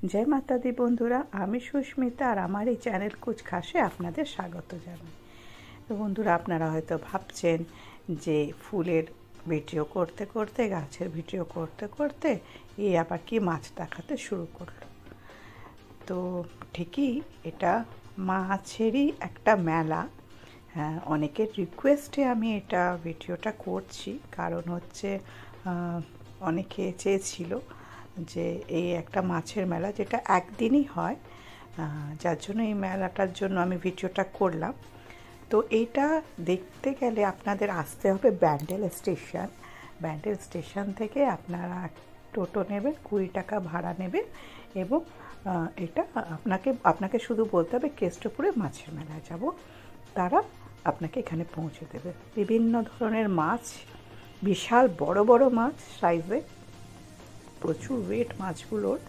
जय माता दी बंधुरा आमी सुष्मिता और आमार चैनल कुछ खासे आपनादेर स्वागत जानाई। तो बंधुरा आपनारा हयतो भाबछेन जे फुलेर भिडियो करते करते गाछेर भिडियो करते करते ये आबार कि माछ देखाते शुरू करलो। तो ठीकई एटा माछेरई एकटा मेला। अनेकेर रिक्वेस्टे आमी एटा भिडियोटा करछि कारण हच्छे अनेके चेयेछिलो যে এই একটা মাছের মেলা যেটা একদিনই হয়, যার জন্য এই মেলাটার জন্য আমি ভিডিওটা করলাম। তো এইটা দেখতে গেলে আপনাদের আসতে হবে ব্যান্ডেল স্টেশন। ব্যান্ডেল স্টেশন থেকে আপনারা টোটো নেবেন, 20 টাকা ভাড়া নেবেন এবং এটা আপনাকে শুধু বলতে হবে কেষ্টপুরে মাছের মেলায় যাব, তারা আপনাকে এখানে পৌঁছে দেবে। বিভিন্ন ধরনের মাছ, বিশাল বড় বড় মাছ সাইজে, প্রচুর ওয়েট মাছগুলোর।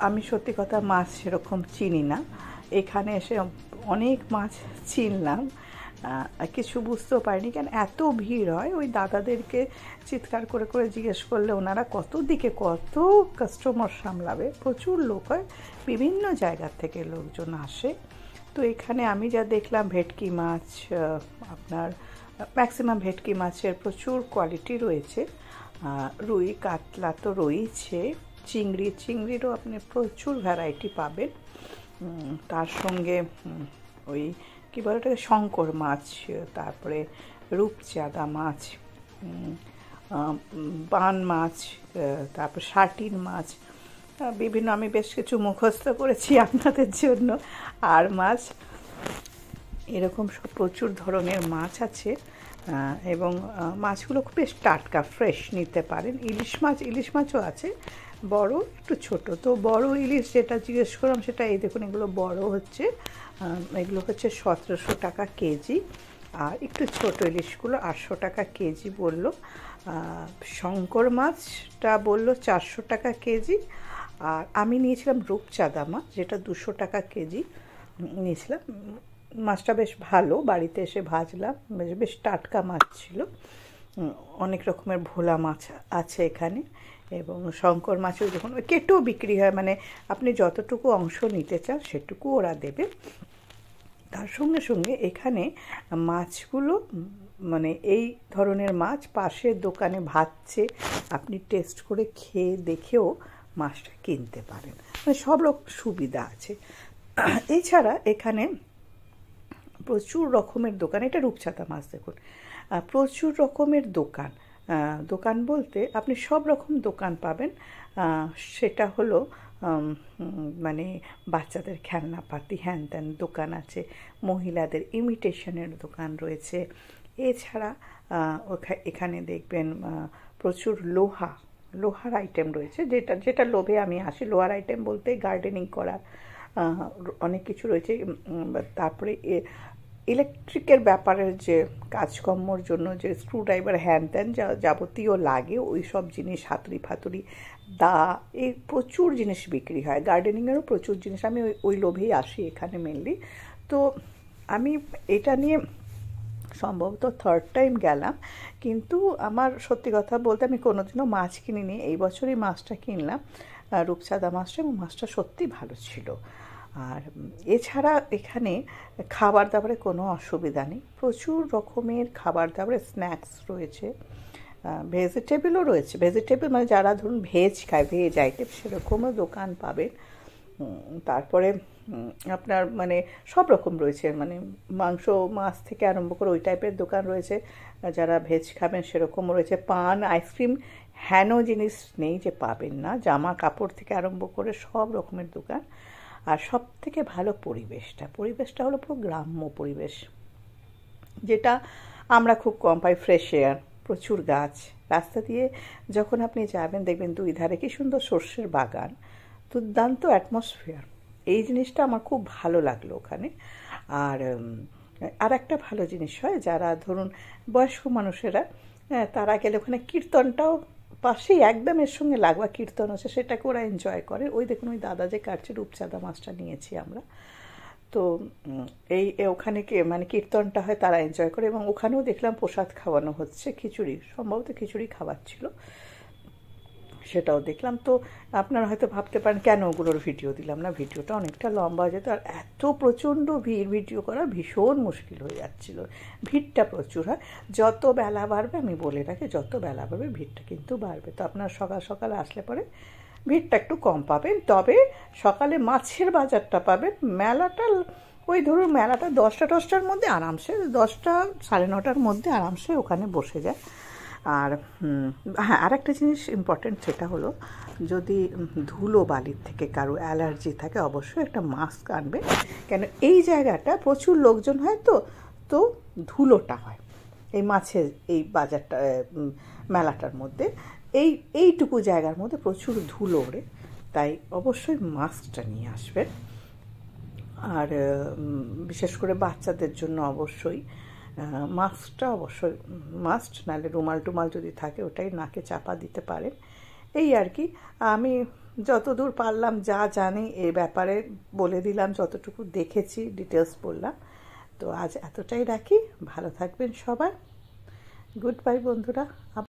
আমি সত্যি কথা মাছ সেরকম চিনি না, এখানে এসে অনেক মাছ চিনলাম, কিছু বুঝতেও পারিনি কেন এত ভিড় হয়। ওই দাদাদেরকে চিৎকার করে করে জিজ্ঞেস করলে ওনারা কত দিকে কত কাস্টমার সামলাবে, প্রচুর লোক হয়, বিভিন্ন জায়গার থেকে লোকজন আসে। তো এখানে আমি যা দেখলাম ভেটকি মাছ, আপনার ম্যাক্সিমাম ভেটকি মাছের প্রচুর কোয়ালিটি রয়েছে, রুই কাতলা তো রয়েছে, চিংড়িরও আপনি প্রচুর ভ্যারাইটি পাবেন। তার সঙ্গে ওই কী বলে ওটাকে শঙ্কর মাছ, তারপরে রূপচাঁদা মাছ, বান মাছ, তারপর শাটিন মাছ, বিভিন্ন আমি বেশ কিছু মুখস্থ করেছি আপনাদের জন্য। আর মাছ এরকম সব প্রচুর ধরনের মাছ আছে এবং মাছগুলো খুব বেশ টাটকা ফ্রেশ নিতে পারেন। ইলিশ মাছও আছে, বড় একটু ছোট। তো বড় ইলিশ যেটা জিজ্ঞেস করলাম সেটা এই দেখুন, এগুলো বড় হচ্ছে, এগুলো হচ্ছে 1700 টাকা কেজি, আর একটু ছোট ইলিশগুলো 800 টাকা কেজি বললো। শঙ্কর মাছটা বললো 400 টাকা কেজি, আর আমি নিয়েছিলাম রূপচাঁদা মাছ যেটা 200 টাকা কেজি নিয়েছিলাম। মাছটা বেশ ভালো, বাড়িতে এসে ভাজলাম, বেশ টাটকা মাছ ছিল। অনেক রকমের ভোলা মাছ আছে এখানে এবং শঙ্কর মাছেও যখন কেটেও বিক্রি হয়, মানে আপনি যতটুকু অংশ নিতে চান সেটুকু ওরা দেবে। তার সঙ্গে সঙ্গে এখানে মাছগুলো মানে এই ধরনের মাছ পাশের দোকানে ভাজছে, আপনি টেস্ট করে খেয়ে দেখেও মাছটা কিনতে পারেন, মানে সব রকম সুবিধা আছে। এছাড়া এখানে প্রচুর রকমের দোকান, এটা রূপচাঁদা মাছ দেখুন, প্রচুর রকমের দোকান বলতে আপনি সব রকম দোকান পাবেন। সেটা হলো মানে বাচ্চাদের খেলনাপাতি হ্যান ত্যান দোকান আছে, মহিলাদের ইমিটেশনের দোকান রয়েছে। এছাড়া এখানে দেখবেন প্রচুর লোহার আইটেম রয়েছে, যেটা লোভে আমি আসি। লোহার আইটেম বলতে গার্ডেনিং করার অনেক কিছু রয়েছে। তারপরে ইলেকট্রিকের ব্যাপারের যে কাজকর্মর জন্য যে স্ক্রুড্রাইভার হ্যান ত্যান যা যাবতীয় লাগে ওই সব জিনিস, হাতুড়ি ফাতুড়ি, দা, এই প্রচুর জিনিস বিক্রি হয়। গার্ডেনিংয়েরও প্রচুর জিনিস, আমি ওই লোভেই আসি এখানে মেনলি। তো আমি এটা নিয়ে সম্ভবত 3rd টাইম গেলাম, কিন্তু আমার সত্যি কথা বলতে আমি কোনোদিনও মাছ কিনিনি, এই বছরই মাছটা কিনলাম, রূপচাঁদা মাছটা, এবং মাছটা সত্যি ভালো ছিল। আর এছাড়া এখানে খাবার দাবারে কোনো অসুবিধা নেই, প্রচুর রকমের খাবার দাবারের স্ন্যাক্স রয়েছে, ভেজিটেবলও রয়েছে। ভেজিটেবল মানে যারা ধরুন ভেজ খায়, ভেজ আইটেম সেরকমও দোকান পাবেন। তারপরে আপনার মানে সব রকম রয়েছে, মানে মাংস মাছ থেকে আরম্ভ করে ওই টাইপের দোকান রয়েছে, যারা ভেজ খাবেন সেরকমও রয়েছে। পান, আইসক্রিম, হ্যানো জিনিস নেই যে পাবেন না, জামা কাপড় থেকে আরম্ভ করে সব রকমের দোকান। আর সব থেকে ভালো পরিবেশটা হলো পুরো গ্রাম্য পরিবেশ, যেটা আমরা খুব কম পাই। ফ্রেশ এয়ার, প্রচুর গাছ, রাস্তা দিয়ে যখন আপনি যাবেন দেখবেন দুই ধারে কি সুন্দর সর্ষের বাগান, দুর্দান্ত অ্যাটমসফিয়ার। এই জিনিসটা আমার খুব ভালো লাগলো ওখানে। আর একটা ভালো জিনিস হয়, যারা ধরুন বয়স্ক মানুষেরা তারা গেলে ওখানে কীর্তনটাও পাশেই একদম এর সঙ্গে লাগোয়া কীর্তন আছে, সেটাকে ওরা এনজয় করে। ওই দেখুন ওই দাদা যে কাটছে, রূপচাঁদা মাছটা নিয়েছি আমরা। তো ওখানে মানে কীর্তনটা হয়, তারা এনজয় করে। এবং ওখানেও দেখলাম প্রসাদ খাওয়ানো হচ্ছে, খিচুড়ি, সম্ভবত খিচুড়ি খাওয়াচ্ছিল। সেটাও দেখলাম। তো আপনারা হয়তো ভাবতে পারেন কেন ওগুলোর ভিডিও দিলাম না, ভিডিওটা অনেকটা লম্বা হয়ে যেত আর এত প্রচণ্ড ভিড়, ভিডিও করা ভীষণ মুশকিল হয়ে যাচ্ছিল। ভিড়টা প্রচুর হয়, যত বেলা বাড়বে, আমি বলে রাখি যত বেলা বাড়বে ভিড়টা কিন্তু বাড়বে। তো আপনারা সকাল সকাল আসলে পরে ভিড়টা একটু কম পাবেন, তবে সকালে মাছের বাজারটা পাবেন। মেলাটা ওই ধরুন মেলাটা 10টার মধ্যে আরামসে, 10টা 9:30টার মধ্যে আরামসে ওখানে বসে যায়। আর হ্যাঁ, আর একটা জিনিস ইম্পর্টেন্ট, সেটা হলো যদি ধুলো বালির থেকে কারো অ্যালার্জি থাকে অবশ্যই একটা মাস্ক আনবে, কেন এই জায়গাটা প্রচুর লোকজন হয়, তো ধুলোটা হয় এই মাছের এই বাজারটা মেলাটার মধ্যে, এইটুকু জায়গার মধ্যে প্রচুর ধুলো ওড়ে, তাই অবশ্যই মাস্কটা নিয়ে আসবেন। আর বিশেষ করে বাচ্চাদের জন্য অবশ্যই মাস্কটা অবশ্যই মাস্ট, নাহলে রুমাল টুমাল যদি থাকে ওটাই নাকে চাপা দিতে পারেন। এই আর কি, আমি যতদূর পারলাম যা জানি এ ব্যাপারে বলে দিলাম, যতটুকু দেখেছি ডিটেলস বললাম। তো আজ এতটাই রাখি, ভালো থাকবেন সবাই, গুড বাই বন্ধুরা।